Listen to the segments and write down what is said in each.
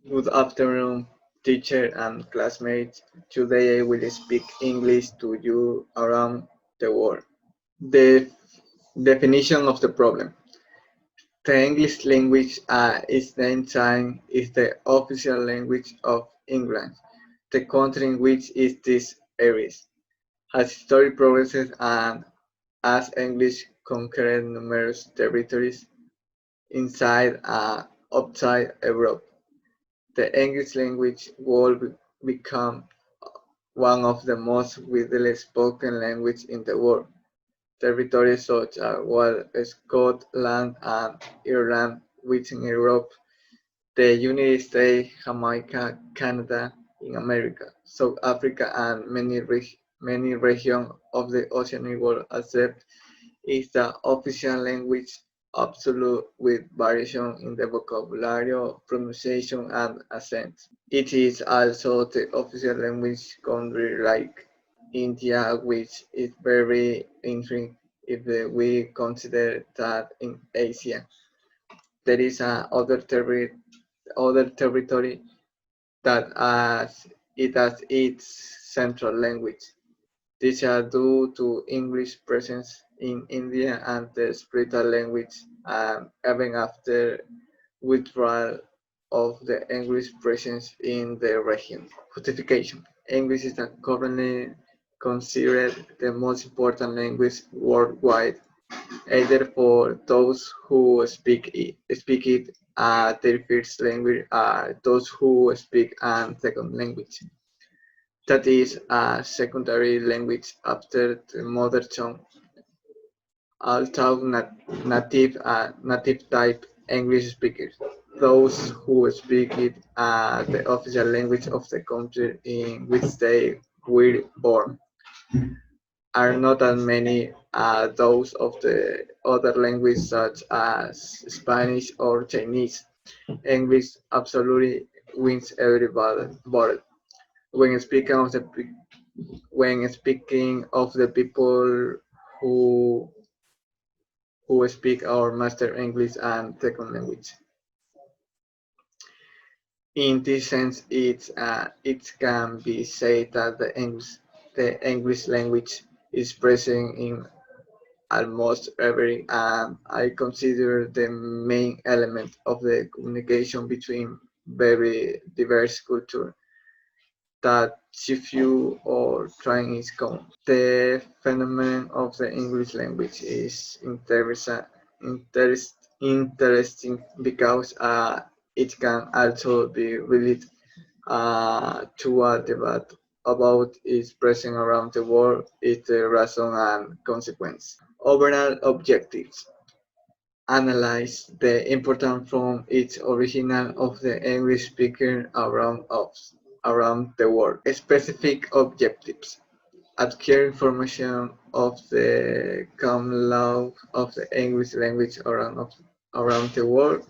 Good afternoon, teacher and classmates. Today I will speak English to you around the world. The definition of the problem. The English language is the ensign is the official language of England, the country in which is this areas. As history progresses and as English conquered numerous territories inside and outside Europe, the English language will become one of the most widely spoken languages in the world. Territories such as Scotland and Ireland within Europe, the United States, Jamaica, Canada in America, South Africa, and many regions of the oceanic world accept is the official language absolute with variation in the vocabulary, pronunciation, and accent. It is also the official language country like India, which is very interesting if we consider that in Asia there is other territory that has its central language. These are due to English presence in India and the spiritual language, even after withdrawal of the English presence in the region. Justification. English is currently considered the most important language worldwide, either for those who speak it their first language or those who speak a second language. That is a secondary language after the mother tongue. Although native type English speakers, those who speak it the official language of the country in which they were born, are not as many as those of the other languages such as Spanish or Chinese. English absolutely wins every battle. When speaking of the people who speak our master English and second language. In this sense, it can be said that the English language is present in almost every, and I consider the main element of the communication between very diverse cultures that few or trying is common. The phenomenon of the English language is interesting because it can also be related to a debate about its presence around the world, its reason and consequence. Overall objectives: analyze the importance from its original of the English speaker around the world. Specific objectives: acquire information of the common law of the English language around the world,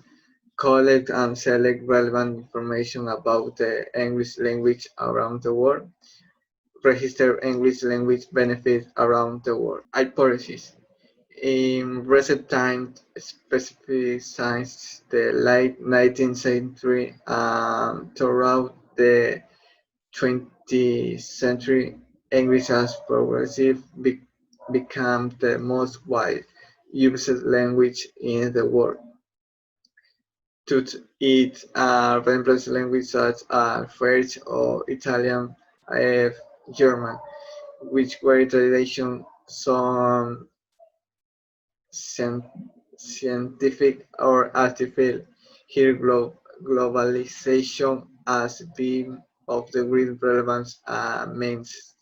collect and select relevant information about the English language around the world, register English language benefits around the world. Hypothesis. In recent times, specific since the late 19th century throughout the 20th century, English has progressively become the most widely used language in the world. To it replaces languages such as French or Italian, and German, which were tradition some scientific or artificial. Here globalization has been of the great relevance means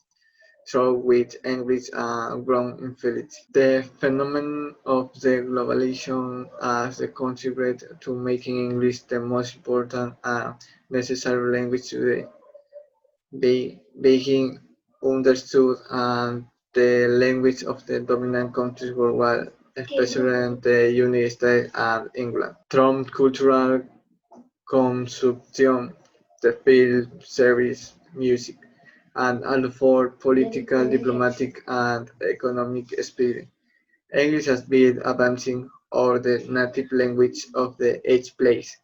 through which English grown infinity. The phenomenon of the globalization has contributed to making English the most important and necessary language today, being understood and the language of the dominant countries worldwide, especially in the United States and England. From cultural consumption, the film, series, music, and all for political, diplomatic, and economic experience. English has been advancing over the native language of the each place.